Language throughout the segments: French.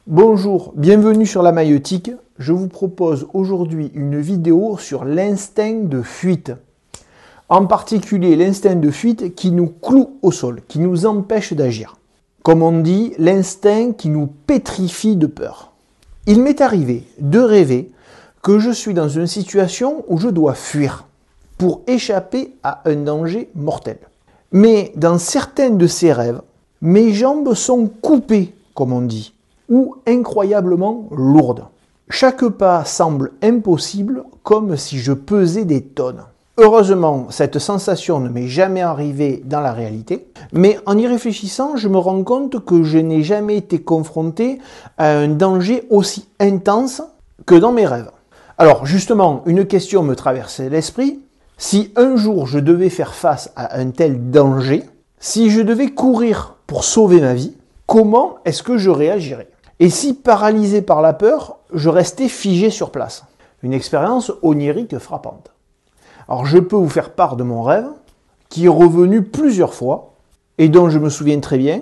Bonjour, bienvenue sur la maïeutique. Je vous propose aujourd'hui une vidéo sur l'instinct de fuite. En particulier l'instinct de fuite qui nous cloue au sol, qui nous empêche d'agir. Comme on dit, l'instinct qui nous pétrifie de peur. Il m'est arrivé de rêver que je suis dans une situation où je dois fuir pour échapper à un danger mortel. Mais dans certains de ces rêves, mes jambes sont coupées, comme on dit, ou incroyablement lourdes. Chaque pas semble impossible, comme si je pesais des tonnes. Heureusement, cette sensation ne m'est jamais arrivée dans la réalité, mais en y réfléchissant, je me rends compte que je n'ai jamais été confronté à un danger aussi intense que dans mes rêves. Alors justement, une question me traversait l'esprit. Si un jour je devais faire face à un tel danger, si je devais courir pour sauver ma vie, comment est-ce que je réagirais? Et si, paralysé par la peur, je restais figé sur place? Une expérience onirique frappante. Alors je peux vous faire part de mon rêve, qui est revenu plusieurs fois, et dont je me souviens très bien.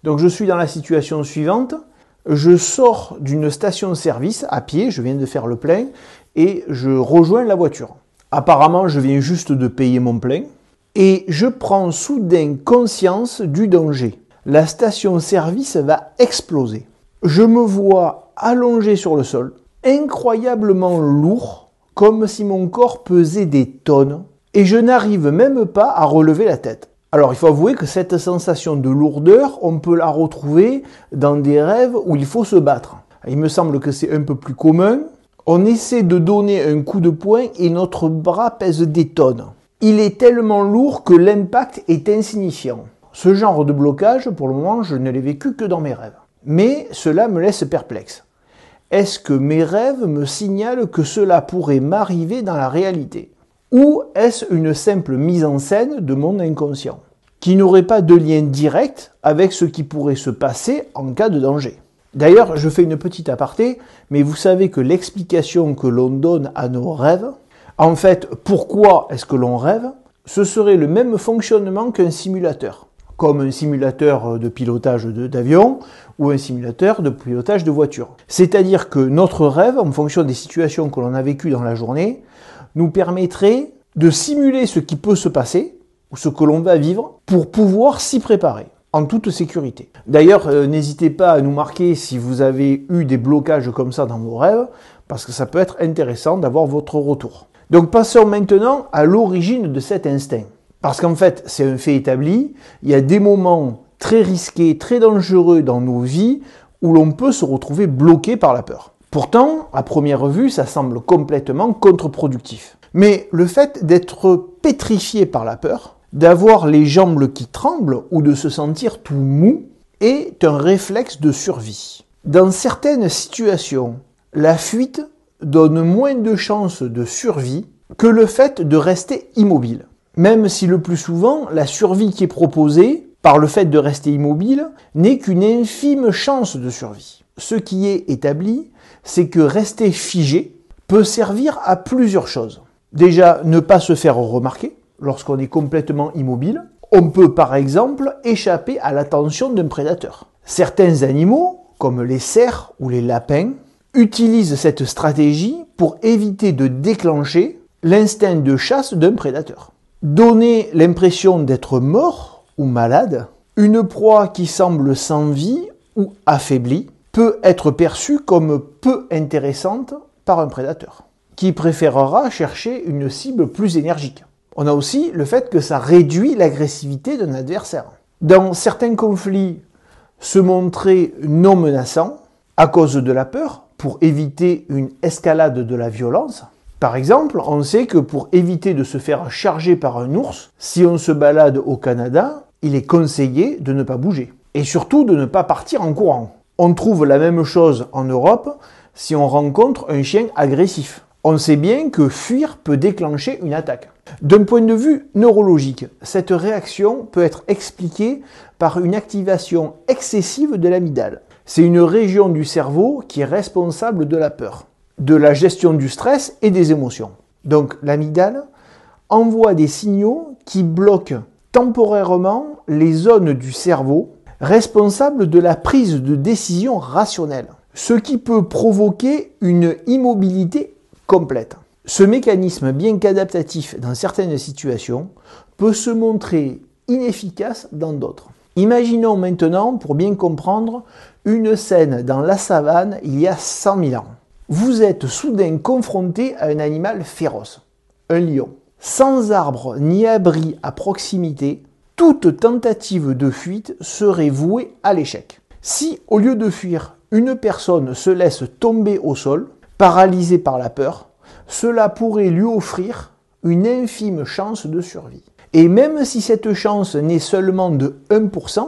Donc je suis dans la situation suivante, je sors d'une station-service à pied, je viens de faire le plein, et je rejoins la voiture. Apparemment, je viens juste de payer mon plein, et je prends soudain conscience du danger. La station-service va exploser. Je me vois allongé sur le sol, incroyablement lourd, comme si mon corps pesait des tonnes, et je n'arrive même pas à relever la tête. Alors il faut avouer que cette sensation de lourdeur, on peut la retrouver dans des rêves où il faut se battre. Il me semble que c'est un peu plus commun. On essaie de donner un coup de poing et notre bras pèse des tonnes. Il est tellement lourd que l'impact est insignifiant. Ce genre de blocage, pour le moment, je ne l'ai vécu que dans mes rêves. Mais cela me laisse perplexe. Est-ce que mes rêves me signalent que cela pourrait m'arriver dans la réalité? Ou est-ce une simple mise en scène de mon inconscient, qui n'aurait pas de lien direct avec ce qui pourrait se passer en cas de danger? D'ailleurs, je fais une petite aparté, mais vous savez que l'explication que l'on donne à nos rêves, en fait, pourquoi est-ce que l'on rêve? Ce serait le même fonctionnement qu'un simulateur, comme un simulateur de pilotage d'avion ou un simulateur de pilotage de voiture. C'est-à-dire que notre rêve, en fonction des situations que l'on a vécues dans la journée, nous permettrait de simuler ce qui peut se passer ou ce que l'on va vivre pour pouvoir s'y préparer en toute sécurité. D'ailleurs, n'hésitez pas à nous marquer si vous avez eu des blocages comme ça dans vos rêves, parce que ça peut être intéressant d'avoir votre retour. Donc passons maintenant à l'origine de cet instinct. Parce qu'en fait, c'est un fait établi, il y a des moments très risqués, très dangereux dans nos vies où l'on peut se retrouver bloqué par la peur. Pourtant, à première vue, ça semble complètement contre-productif. Mais le fait d'être pétrifié par la peur, d'avoir les jambes qui tremblent ou de se sentir tout mou, est un réflexe de survie. Dans certaines situations, la fuite donne moins de chances de survie que le fait de rester immobile. Même si le plus souvent, la survie qui est proposée par le fait de rester immobile n'est qu'une infime chance de survie. Ce qui est établi, c'est que rester figé peut servir à plusieurs choses. Déjà, ne pas se faire remarquer lorsqu'on est complètement immobile. On peut par exemple échapper à l'attention d'un prédateur. Certains animaux, comme les cerfs ou les lapins, utilisent cette stratégie pour éviter de déclencher l'instinct de chasse d'un prédateur. Donner l'impression d'être mort ou malade, une proie qui semble sans vie ou affaiblie peut être perçue comme peu intéressante par un prédateur, qui préférera chercher une cible plus énergique. On a aussi le fait que ça réduit l'agressivité d'un adversaire. Dans certains conflits, se montrer non menaçant à cause de la peur pour éviter une escalade de la violence. Par exemple, on sait que pour éviter de se faire charger par un ours, si on se balade au Canada, il est conseillé de ne pas bouger. Et surtout de ne pas partir en courant. On trouve la même chose en Europe si on rencontre un chien agressif. On sait bien que fuir peut déclencher une attaque. D'un point de vue neurologique, cette réaction peut être expliquée par une activation excessive de l'amygdale. C'est une région du cerveau qui est responsable de la peur, de la gestion du stress et des émotions. Donc l'amygdale envoie des signaux qui bloquent temporairement les zones du cerveau responsable de la prise de décision rationnelle, ce qui peut provoquer une immobilité complète. Ce mécanisme, bien qu'adaptatif dans certaines situations, peut se montrer inefficace dans d'autres. Imaginons maintenant, pour bien comprendre, une scène dans la savane il y a 100 000 ans. Vous êtes soudain confronté à un animal féroce, un lion. Sans arbre ni abri à proximité, toute tentative de fuite serait vouée à l'échec. Si, au lieu de fuir, une personne se laisse tomber au sol, paralysée par la peur, cela pourrait lui offrir une infime chance de survie. Et même si cette chance n'est seulement de 1%,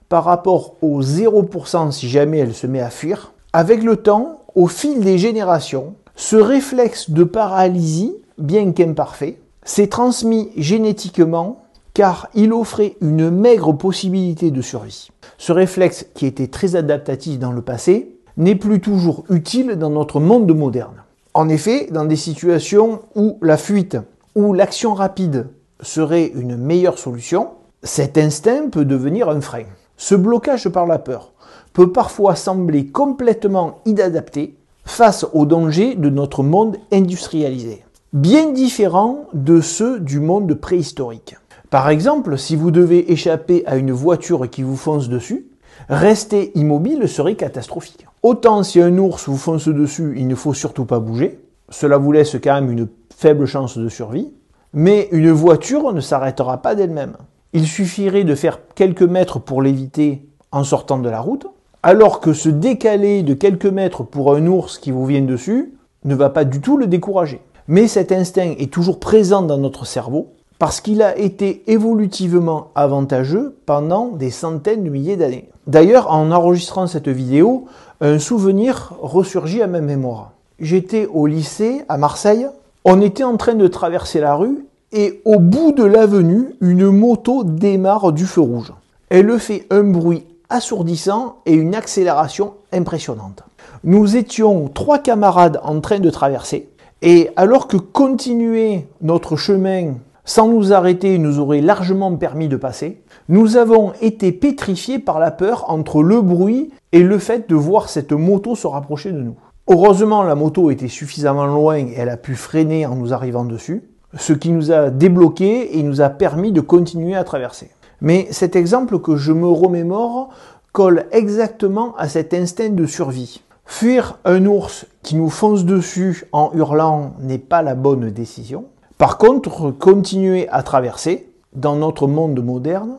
par rapport au 0% si jamais elle se met à fuir, avec le temps, au fil des générations, ce réflexe de paralysie, bien qu'imparfait, s'est transmis génétiquement car il offrait une maigre possibilité de survie. Ce réflexe, qui était très adaptatif dans le passé, n'est plus toujours utile dans notre monde moderne. En effet, dans des situations où la fuite ou l'action rapide serait une meilleure solution, cet instinct peut devenir un frein. Ce blocage par la peur peut parfois sembler complètement inadapté face aux dangers de notre monde industrialisé, bien différent de ceux du monde préhistorique. Par exemple, si vous devez échapper à une voiture qui vous fonce dessus, rester immobile serait catastrophique. Autant si un ours vous fonce dessus, il ne faut surtout pas bouger, cela vous laisse quand même une faible chance de survie, mais une voiture ne s'arrêtera pas d'elle-même. Il suffirait de faire quelques mètres pour l'éviter en sortant de la route, alors que se décaler de quelques mètres pour un ours qui vous vient dessus ne va pas du tout le décourager. Mais cet instinct est toujours présent dans notre cerveau parce qu'il a été évolutivement avantageux pendant des centaines de milliers d'années. D'ailleurs, en enregistrant cette vidéo, un souvenir ressurgit à ma mémoire. J'étais au lycée à Marseille, on était en train de traverser la rue et au bout de l'avenue, une moto démarre du feu rouge. Elle fait un bruit assourdissant et une accélération impressionnante. Nous étions 3 camarades en train de traverser et alors que continuer notre chemin sans nous arrêter nous aurait largement permis de passer, nous avons été pétrifiés par la peur entre le bruit et le fait de voir cette moto se rapprocher de nous. Heureusement, la moto était suffisamment loin et elle a pu freiner en nous arrivant dessus, ce qui nous a débloqués et nous a permis de continuer à traverser. Mais cet exemple que je me remémore colle exactement à cet instinct de survie. Fuir un ours qui nous fonce dessus en hurlant n'est pas la bonne décision. Par contre, continuer à traverser dans notre monde moderne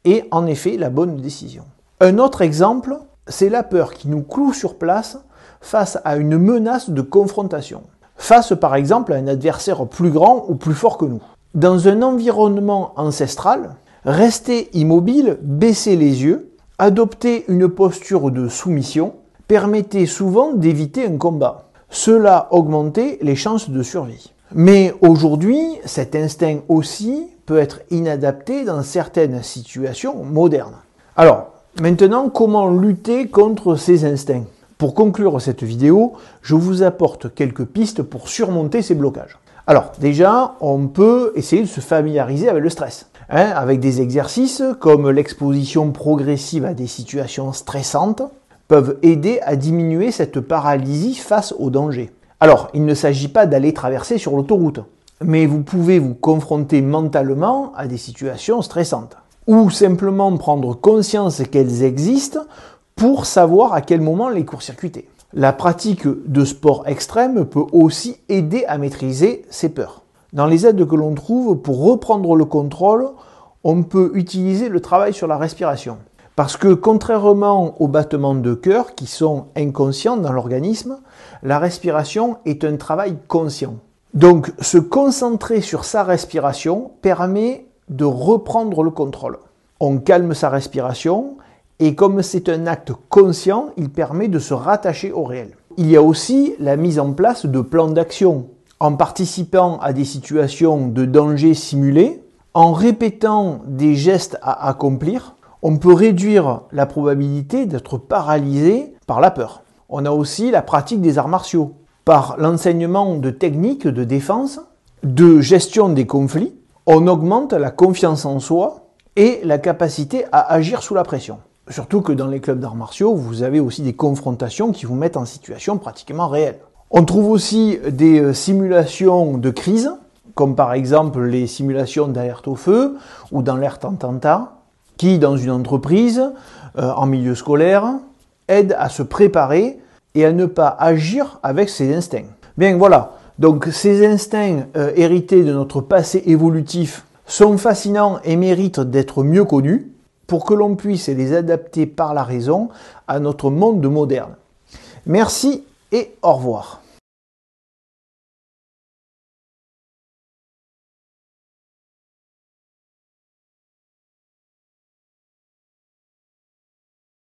est en effet la bonne décision. Un autre exemple, c'est la peur qui nous cloue sur place face à une menace de confrontation. Face par exemple à un adversaire plus grand ou plus fort que nous. Dans un environnement ancestral, rester immobile, baisser les yeux, adopter une posture de soumission permettait souvent d'éviter un combat. Cela augmentait les chances de survie. Mais aujourd'hui, cet instinct aussi peut être inadapté dans certaines situations modernes. Alors, maintenant, comment lutter contre ces instincts ? Pour conclure cette vidéo, je vous apporte quelques pistes pour surmonter ces blocages. Alors, déjà, on peut essayer de se familiariser avec le stress, avec des exercices comme l'exposition progressive à des situations stressantes peuvent aider à diminuer cette paralysie face au danger. Alors, il ne s'agit pas d'aller traverser sur l'autoroute, mais vous pouvez vous confronter mentalement à des situations stressantes, ou simplement prendre conscience qu'elles existent pour savoir à quel moment les court-circuiter. La pratique de sport extrême peut aussi aider à maîtriser ces peurs. Dans les aides que l'on trouve pour reprendre le contrôle, on peut utiliser le travail sur la respiration. Parce que contrairement aux battements de cœur qui sont inconscients dans l'organisme, la respiration est un travail conscient. Donc se concentrer sur sa respiration permet de reprendre le contrôle. On calme sa respiration et comme c'est un acte conscient, il permet de se rattacher au réel. Il y a aussi la mise en place de plans d'action. En participant à des situations de danger simulés, en répétant des gestes à accomplir, on peut réduire la probabilité d'être paralysé par la peur. On a aussi la pratique des arts martiaux. Par l'enseignement de techniques de défense, de gestion des conflits, on augmente la confiance en soi et la capacité à agir sous la pression. Surtout que dans les clubs d'arts martiaux, vous avez aussi des confrontations qui vous mettent en situation pratiquement réelle. On trouve aussi des simulations de crise, comme par exemple les simulations d'alerte au feu ou d'alerte attentat, qui dans une entreprise, en milieu scolaire, aident à se préparer et à ne pas agir avec ses instincts. Bien voilà, donc ces instincts hérités de notre passé évolutif sont fascinants et méritent d'être mieux connus pour que l'on puisse les adapter par la raison à notre monde moderne. Merci et au revoir.